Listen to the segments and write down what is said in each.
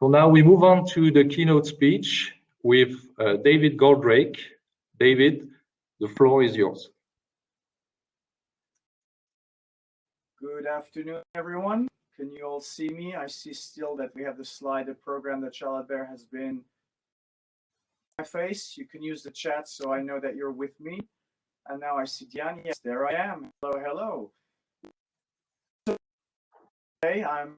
So now we move on to the keynote speech with David Goldrake. David, the floor is yours. Good afternoon, everyone. Can you all see me? I see still that we have the slide, the program that Charlotte Bear has been my face. You can use the chat so I know that you're with me. And now I see Diane. Yes, there I am. Hello, hello. Hey, I'm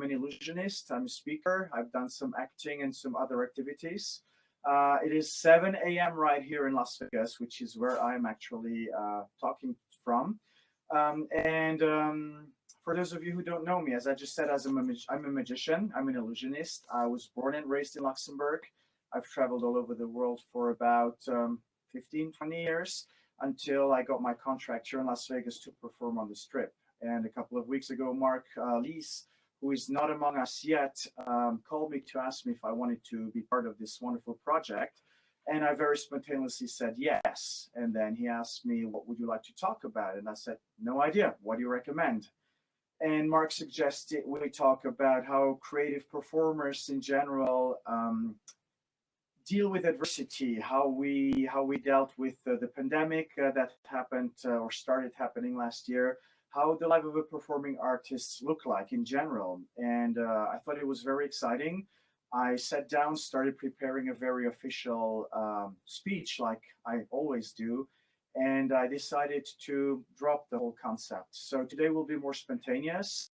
an illusionist. I'm a speaker. I've done some acting and some other activities. It is 7 a.m. right here in Las Vegas, which is where I'm actually talking from. For those of you who don't know me, as I just said, I'm a magician. I'm an illusionist. I was born and raised in Luxembourg. I've traveled all over the world for about 15, 20 years until I got my contract here in Las Vegas to perform on the Strip. And a couple of weeks ago, Mark Lees, who is not among us yet, called me to ask me if I wanted to be part of this wonderful project. And I very spontaneously said yes. And then he asked me, what would you like to talk about? And I said, no idea. What do you recommend? And Mark suggested we talk about how creative performers in general deal with adversity, how we dealt with the pandemic that happened or started happening last year, how the life of a performing artist look like in general. And I thought it was very exciting. I sat down, started preparing a very official speech like I always do, and I decided to drop the whole concept. So today will be more spontaneous.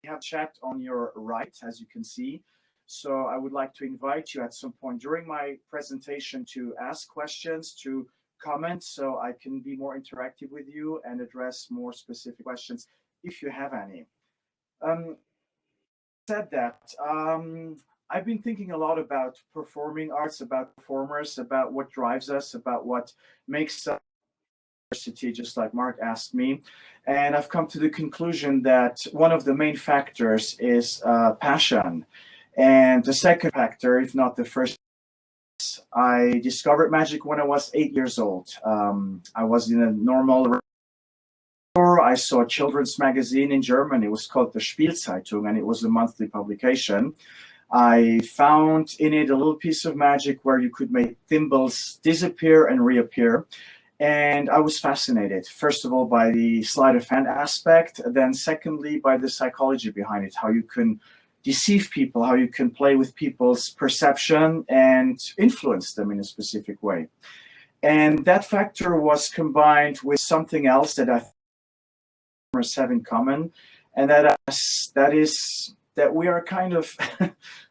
We have chat on your right, as you can see. So I would like to invite you at some point during my presentation to ask questions, to comment, so I can be more interactive with you and address more specific questions if you have any. Said that, I've been thinking a lot about performing arts, about performers, about what drives us, about what makes us diversity, just like Mark asked me. And I've come to the conclusion that one of the main factors is passion. And the second factor, if not the first, I discovered magic when I was 8 years old. I was in a normal store. I saw a children's magazine in German. It was called the Spielzeitung, and it was a monthly publication. I found in it a little piece of magic where you could make thimbles disappear and reappear. And I was fascinated, first of all, by the sleight of hand aspect, then secondly, by the psychology behind it, how you can deceive people, how you can play with people's perception and influence them in a specific way. And that factor was combined with something else that I think have in common, and that is that we are kind of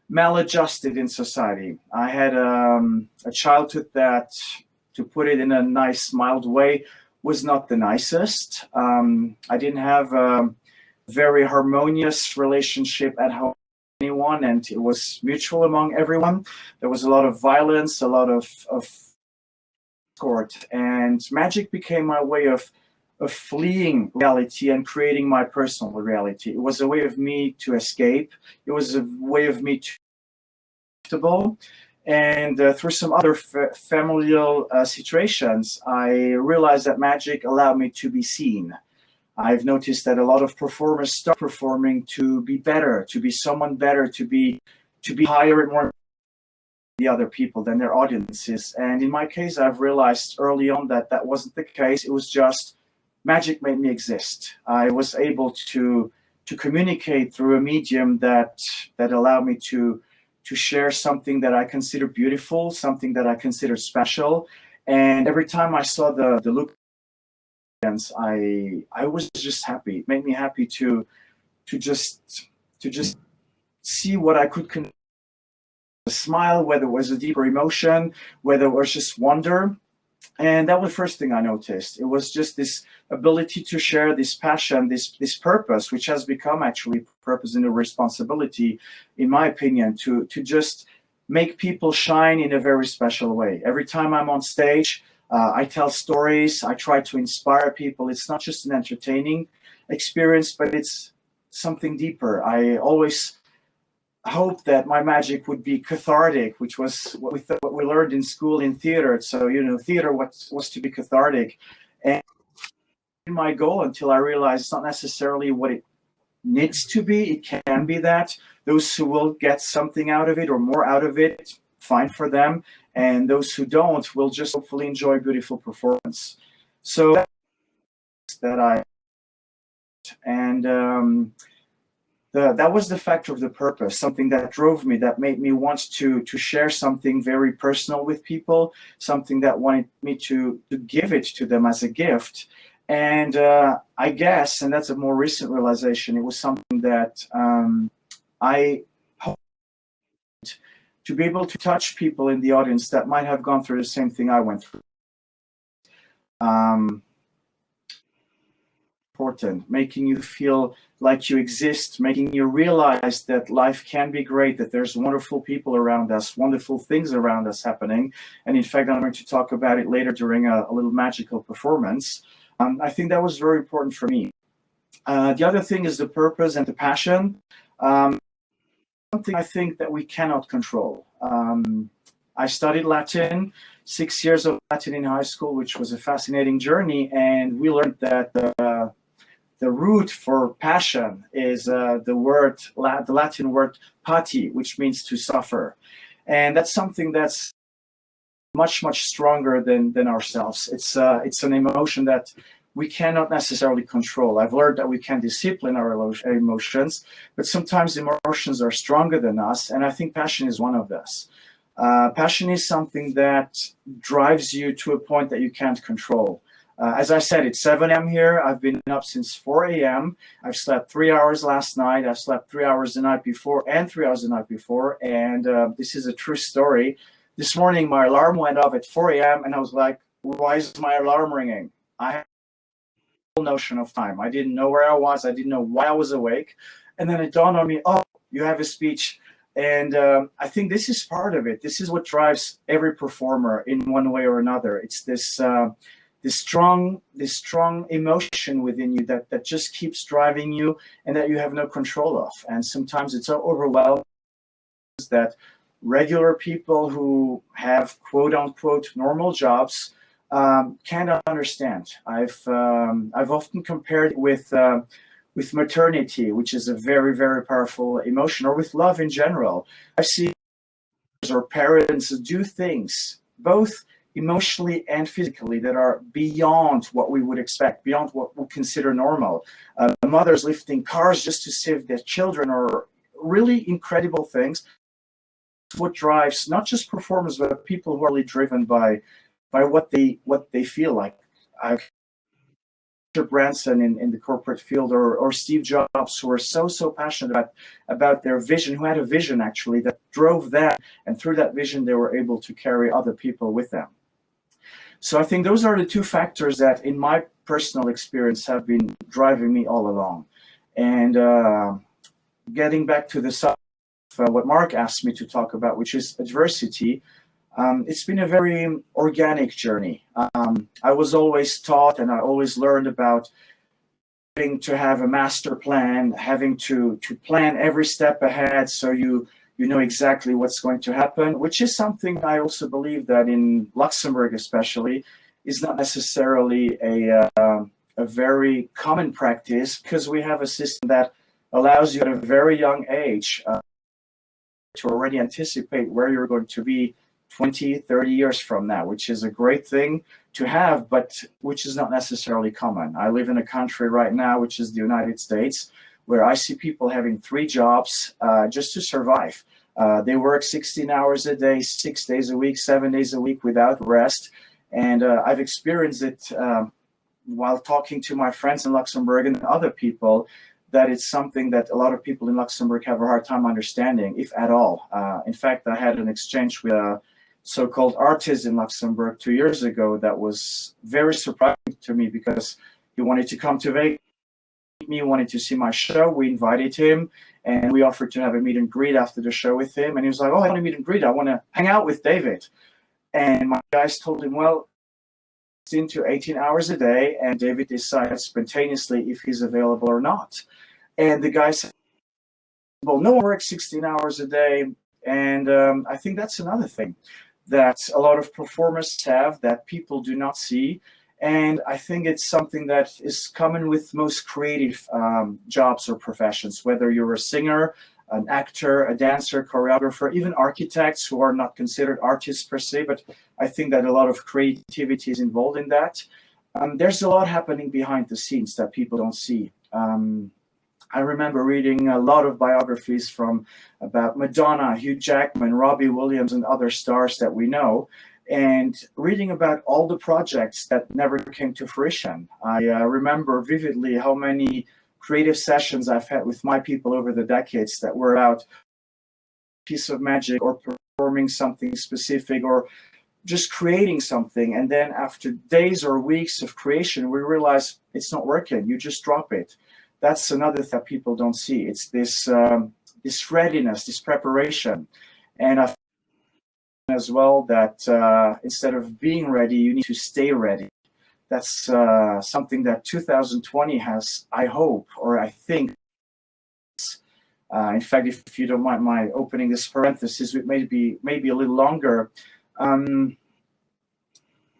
maladjusted in society. I had a childhood that, to put it in a nice, mild way, was not the nicest. I didn't have a very harmonious relationship at home with anyone, and it was mutual among everyone. There was a lot of violence, a lot of discord, and magic became my way of fleeing reality and creating my personal reality. It was a way of me to escape. It was a way of me to be comfortable. And through some other familial situations, I realized that magic allowed me to be seen. I've noticed that a lot of performers start performing to be better, to be someone better, to be higher and more than the other people than their audiences. And in my case, I've realized early on that that wasn't the case. It was just magic made me exist. I was able to communicate through a medium that allowed me to share something that I consider beautiful, something that I consider special. And every time I saw the look, I was just happy. It made me happy to just see what I could a smile, whether it was a deeper emotion, whether it was just wonder. And that was the first thing I noticed. It was just this ability to share this passion, this purpose, which has become actually purpose and a responsibility, in my opinion, to just make people shine in a very special way. Every time I'm on stage, I tell stories. I try to inspire people. It's not just an entertaining experience, but it's something deeper. I always hope that my magic would be cathartic, which was what we learned in school in theater. So, you know, theater was to be cathartic. And my goal, until I realized it's not necessarily what it needs to be. It can be that. Those who will get something out of it or more out of it, fine for them. And those who don't will just hopefully enjoy beautiful performance. So that's that I, and that was the factor of the purpose, something that drove me, that made me want to share something very personal with people, something that wanted me to give it to them as a gift. And I guess, and that's a more recent realization, it was something that I hoped to be able to touch people in the audience that might have gone through the same thing I went through. Important, making you feel like you exist, making you realize that life can be great, that there's wonderful people around us, wonderful things around us happening. And in fact, I'm going to talk about it later during a little magical performance. I think that was very important for me. The other thing is the purpose and the passion. Something I think that we cannot control. I studied Latin, 6 years of Latin in high school, which was a fascinating journey. And we learned that the root for passion is the Latin word pati, which means to suffer. And that's something that's much, much stronger than ourselves. It's an emotion that we cannot necessarily control. I've learned that we can discipline our emotions, but sometimes emotions are stronger than us. And I think passion is one of those. Passion is something that drives you to a point that you can't control. As I said, it's 7 a.m. here. I've been up since 4 a.m. I've slept 3 hours last night. I've slept 3 hours the night before and 3 hours the night before. And this is a true story. This morning, my alarm went off at 4 a.m. and I was like, why is my alarm ringing? I had no notion of time. I didn't know where I was. I didn't know why I was awake. And then it dawned on me, oh, you have a speech. And I think this is part of it. This is what drives every performer in one way or another. It's this strong emotion within you that just keeps driving you and that you have no control of. And sometimes it's so overwhelming that regular people who have quote unquote normal jobs cannot understand. I've often compared it with maternity, which is a very, very powerful emotion, or with love in general. I've seen or parents do things, both emotionally and physically, that are beyond what we would expect, beyond what we consider normal. Mothers lifting cars just to save their children, or really incredible things. It's what drives not just performers, but people who are really driven by what they feel like. Branson in the corporate field, or Steve Jobs, who are so passionate about their vision, who had a vision actually that drove them, and through that vision they were able to carry other people with them. So I think those are the two factors that in my personal experience have been driving me all along. And getting back to the subject of what Mark asked me to talk about, which is adversity, it's been a very organic journey. I was always taught, and I always learned about having to have a master plan, having to plan every step ahead, so you know exactly what's going to happen, which is something I also believe that in Luxembourg especially is not necessarily a very common practice, because we have a system that allows you at a very young age to already anticipate where you're going to be 20, 30 years from now, which is a great thing to have, but which is not necessarily common. I live in a country right now, which is the United States, where I see people having 3 jobs just to survive. They work 16 hours a day, 6 days a week, 7 days a week without rest. And I've experienced it while talking to my friends in Luxembourg and other people, that it's something that a lot of people in Luxembourg have a hard time understanding, if at all. In fact, I had an exchange with a so-called artist in Luxembourg 2 years ago that was very surprising to me, because he wanted to come to Vegas, me, wanted to see my show. We invited him and we offered to have a meet and greet after the show with him. And he was like, oh, I want to meet and greet. I want to hang out with David. And my guys told him, well, it's into 18 hours a day, and David decides spontaneously if he's available or not. And the guy said, well, no one works 16 hours a day. And I think that's another thing that a lot of performers have that people do not see. And I think it's something that is common with most creative jobs or professions, whether you're a singer, an actor, a dancer, choreographer, even architects who are not considered artists per se, but I think that a lot of creativity is involved in that. There's a lot happening behind the scenes that people don't see. I remember reading a lot of biographies about Madonna, Hugh Jackman, Robbie Williams, and other stars that we know, and reading about all the projects that never came to fruition. I remember vividly how many creative sessions I've had with my people over the decades that were about a piece of magic or performing something specific or just creating something. And then after days or weeks of creation, we realize it's not working. You just drop it. That's another thing that people don't see. It's this this readiness, this preparation. And I think as well that instead of being ready, you need to stay ready. That's something that 2020 has, I hope, or I think. In fact, if you don't mind my opening this parenthesis, it may be a little longer.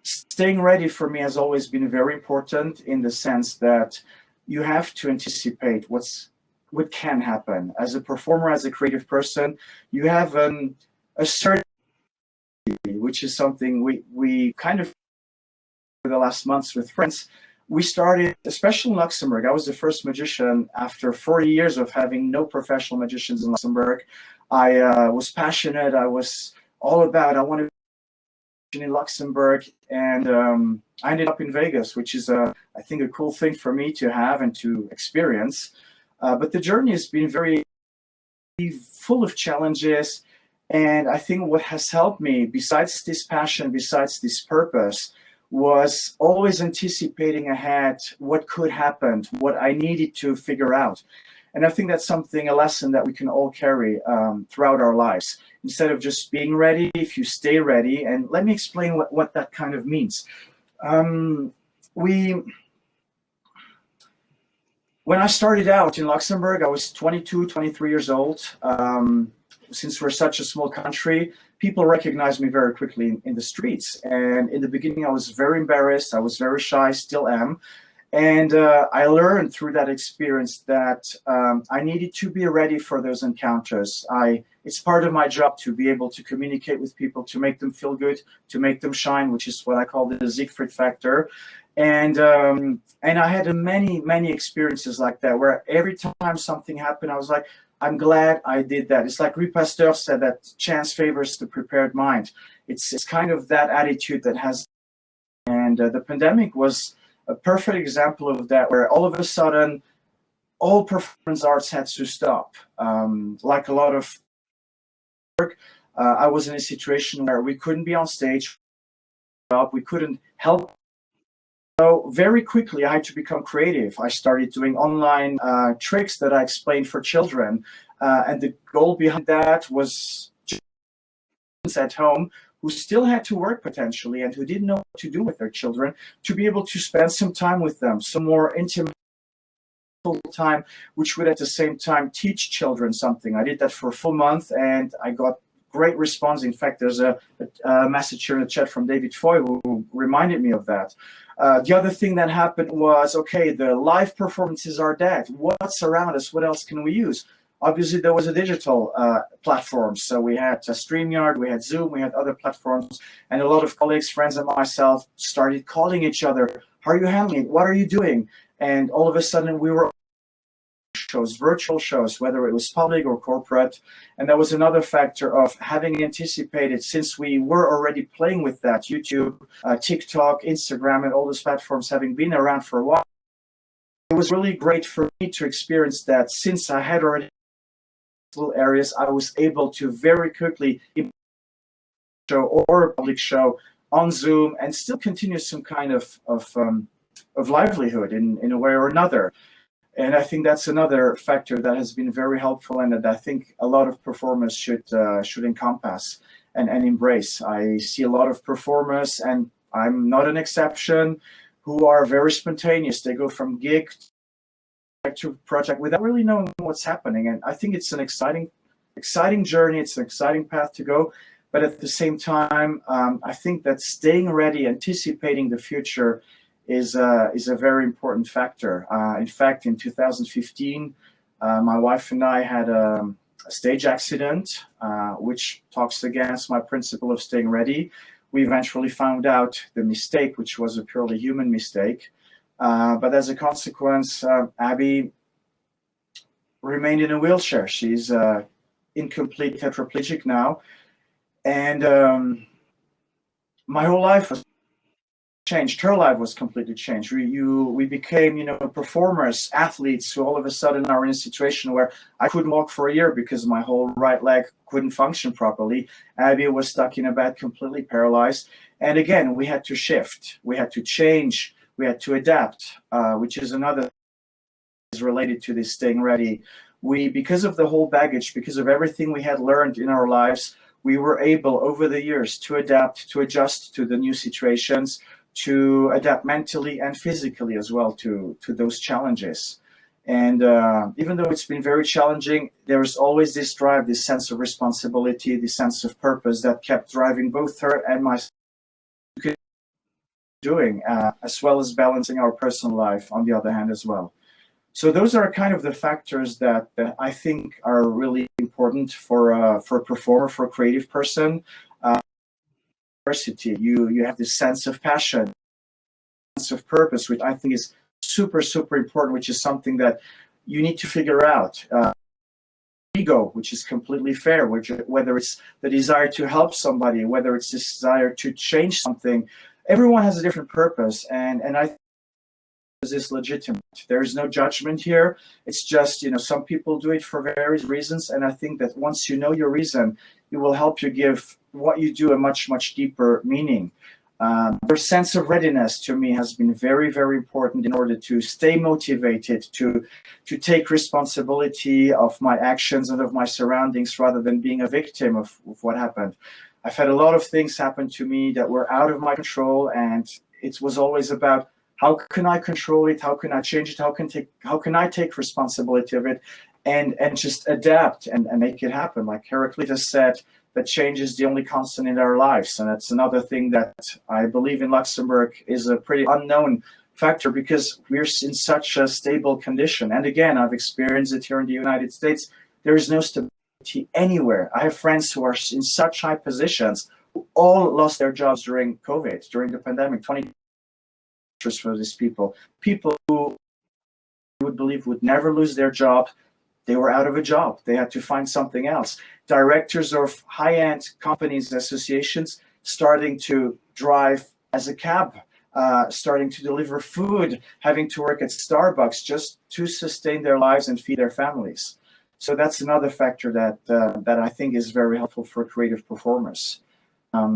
Staying ready for me has always been very important in the sense that you have to anticipate what can happen. As a performer, as a creative person, you have a certainty, which is something we kind of, for the last months with friends, we started, especially in Luxembourg. I was the first magician after 40 years of having no professional magicians in Luxembourg. I was passionate. I was all about, I wanted in Luxembourg, and I ended up in Vegas, which is I think a cool thing for me to have and to experience. But the journey has been very full of challenges, and I think what has helped me, besides this passion, besides this purpose, was always anticipating ahead what could happen, what I needed to figure out. And I think that's something, a lesson that we can all carry throughout our lives. Instead of just being ready, if you stay ready, and let me explain what that kind of means. When I started out in Luxembourg, I was 22, 23 years old. Since we're such a small country, people recognized me very quickly in the streets. And in the beginning, I was very embarrassed. I was very shy, still am. And I learned through that experience that I needed to be ready for those encounters. It's part of my job to be able to communicate with people, to make them feel good, to make them shine, which is what I call the Siegfried Factor. And I had many experiences like that, where every time something happened, I was like, I'm glad I did that. It's like Rui Pasteur said, that chance favors the prepared mind. It's kind of that attitude that has, and the pandemic was a perfect example of that, where all of a sudden, all performance arts had to stop. Like a lot of work, I was in a situation where we couldn't be on stage, we couldn't help. So very quickly, I had to become creative. I started doing online tricks that I explained for children. And the goal behind that was at home who still had to work potentially and who didn't know what to do with their children, to be able to spend some time with them, some more intimate time, which would at the same time teach children something. I did that for a full month and I got great response. In fact, there's a message here in the chat from David Foy who reminded me of that. The other thing that happened was, okay, the live performances are dead. What's around us? What else can we use? Obviously, there was a digital platform. So we had StreamYard, we had Zoom, we had other platforms, and a lot of colleagues, friends, and myself started calling each other. How are you handling it? What are you doing? And all of a sudden, we were shows, virtual shows, whether it was public or corporate. And that was another factor of having anticipated, since we were already playing with that, YouTube, TikTok, Instagram, and all those platforms having been around for a while. It was really great for me to experience that, since I had already little areas, I was able to very quickly show or public show on Zoom and still continue some kind of livelihood in a way or another. And I think that's another factor that has been very helpful, and that I think a lot of performers should encompass and embrace. I see a lot of performers, and I'm not an exception, who are very spontaneous. They go from gig to project without really knowing what's happening. And I think it's an exciting journey. It's an exciting path to go. But at the same time, I think that staying ready, anticipating the future, is a very important factor. In fact, in 2015, my wife and I had a stage accident, which talks against my principle of staying ready. We eventually found out the mistake, which was a purely human mistake. But as a consequence, Abby remained in a wheelchair. She's incomplete tetraplegic now. And my whole life was changed. Her life was completely changed. We became, performers, athletes who all of a sudden are in a situation where I couldn't walk for a year because my whole right leg couldn't function properly. Abby was stuck in a bed, completely paralyzed. And again, we had to shift. We had to change. We had to adapt, which is another thing is related to this staying ready. Because of the whole baggage, because of everything we had learned in our lives, we were able over the years to adapt, to adjust to the new situations, to adapt mentally and physically as well to those challenges. And even though it's been very challenging, there is always this drive, this sense of responsibility, this sense of purpose that kept driving both her and myself doing, as well as balancing our personal life on the other hand as well. So those are kind of the factors that I think are really important for a performer, for a creative person. You have this sense of passion, sense of purpose, which I think is super, super important, which is something that you need to figure out. Ego, which is completely fair, whether it's the desire to help somebody, whether it's this desire to change something, everyone has a different purpose, and I think is legitimate. There is no judgment here. It's just, some people do it for various reasons, and I think that once you know your reason, it will help you give what you do a much, much deeper meaning. Their sense of readiness to me has been very, very important in order to stay motivated, to take responsibility of my actions and of my surroundings rather than being a victim of what happened. I've had a lot of things happen to me that were out of my control, and it was always about how can I control it? How can I change it? How can I take responsibility of it and just adapt and make it happen? Like Heraclitus said, that change is the only constant in our lives. And that's another thing that I believe in Luxembourg is a pretty unknown factor because we're in such a stable condition. And again, I've experienced it here in the United States. There is no stability anywhere. I have friends who are in such high positions who all lost their jobs during COVID, during the pandemic. 20 for these people who you would believe would never lose their job. They were out of a job. They had to find something else. Directors of high-end companies, associations, starting to drive as a cab, starting to deliver food, having to work at Starbucks just to sustain their lives and feed their families. So that's another factor that I think is very helpful for creative performers.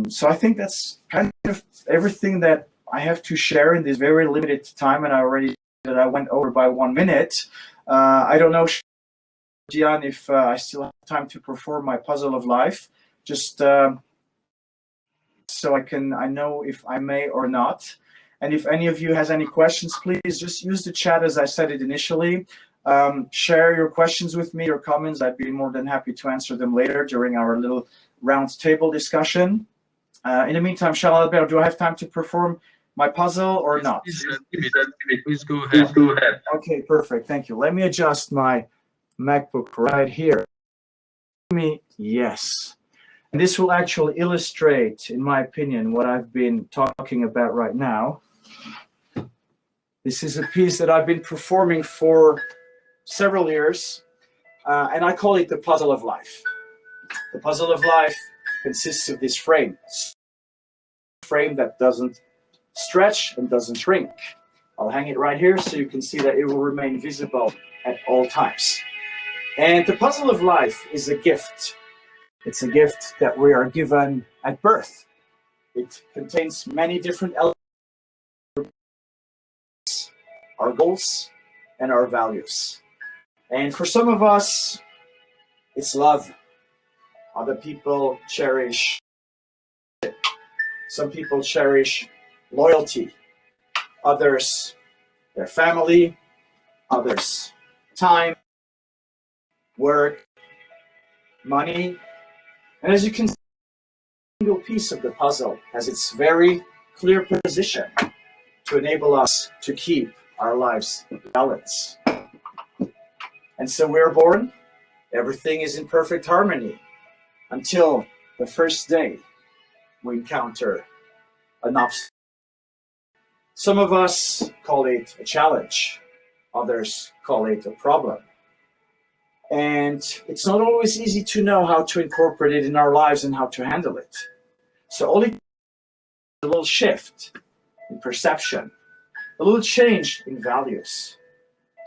So I think that's kind of everything that I have to share in this very limited time, and I went over by 1 minute. I don't know, Gian, if I still have time to perform my puzzle of life, just so I know if I may or not. And if any of you has any questions, please just use the chat as I said it initially. Share your questions with me, your comments. I'd be more than happy to answer them later during our little round table discussion. In the meantime, Charles, do I have time to perform my puzzle or not? Please go ahead. Okay, perfect. Thank you. Let me adjust my MacBook right here. Yes. And this will actually illustrate, in my opinion, what I've been talking about right now. This is a piece that I've been performing for several years, and I call it the puzzle of life. The puzzle of life consists of this frame that doesn't stretch and doesn't shrink. I'll hang it right here so you can see that it will remain visible at all times. And the puzzle of life is a gift. It's a gift that we are given at birth. It contains many different elements, our goals and our values. And for some of us, it's love. Other people cherish it. Some people cherish loyalty. Others, their family. Others, time, work, money. And as you can see, a single piece of the puzzle has its very clear position to enable us to keep our lives in balance. And so we're born, everything is in perfect harmony until the first day we encounter an obstacle. Some of us call it a challenge, others call it a problem. And it's not always easy to know how to incorporate it in our lives and how to handle it. So only a little shift in perception, a little change in values.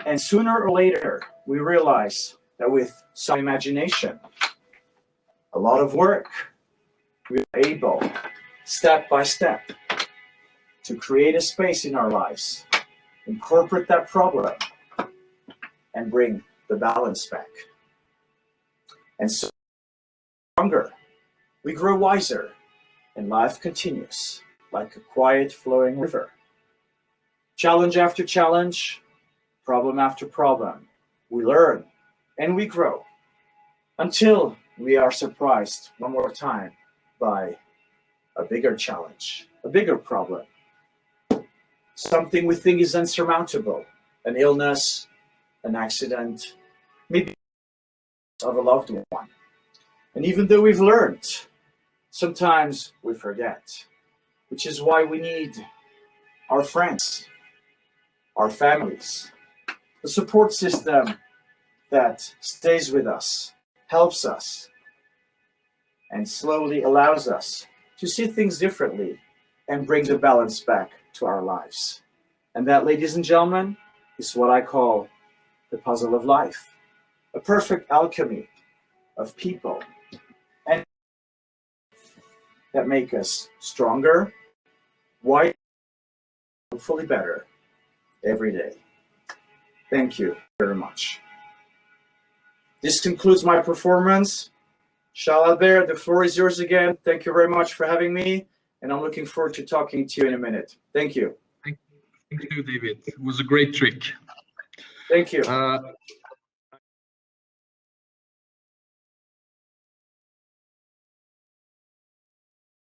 And sooner or later, we realize that with some imagination, a lot of work, we're able, step by step, to create a space in our lives, incorporate that problem, and bring the balance back. And so, stronger, we grow wiser, and life continues like a quiet flowing river. Challenge after challenge, problem after problem, we learn and we grow until we are surprised one more time by a bigger challenge, a bigger problem, something we think is unsurmountable, an illness, an accident, maybe of a loved one. And even though we've learned, sometimes we forget, which is why we need our friends, our families, the support system that stays with us, helps us, and slowly allows us to see things differently and bring the balance back to our lives. And that, ladies and gentlemen, is what I call the puzzle of life, a perfect alchemy of people and that make us stronger, wiser, hopefully better every day. Thank you very much. This concludes my performance. Charles Albert, the floor is yours again. Thank you very much for having me, and I'm looking forward to talking to you in a minute. Thank you. Thank you, David. It was a great trick. Thank you.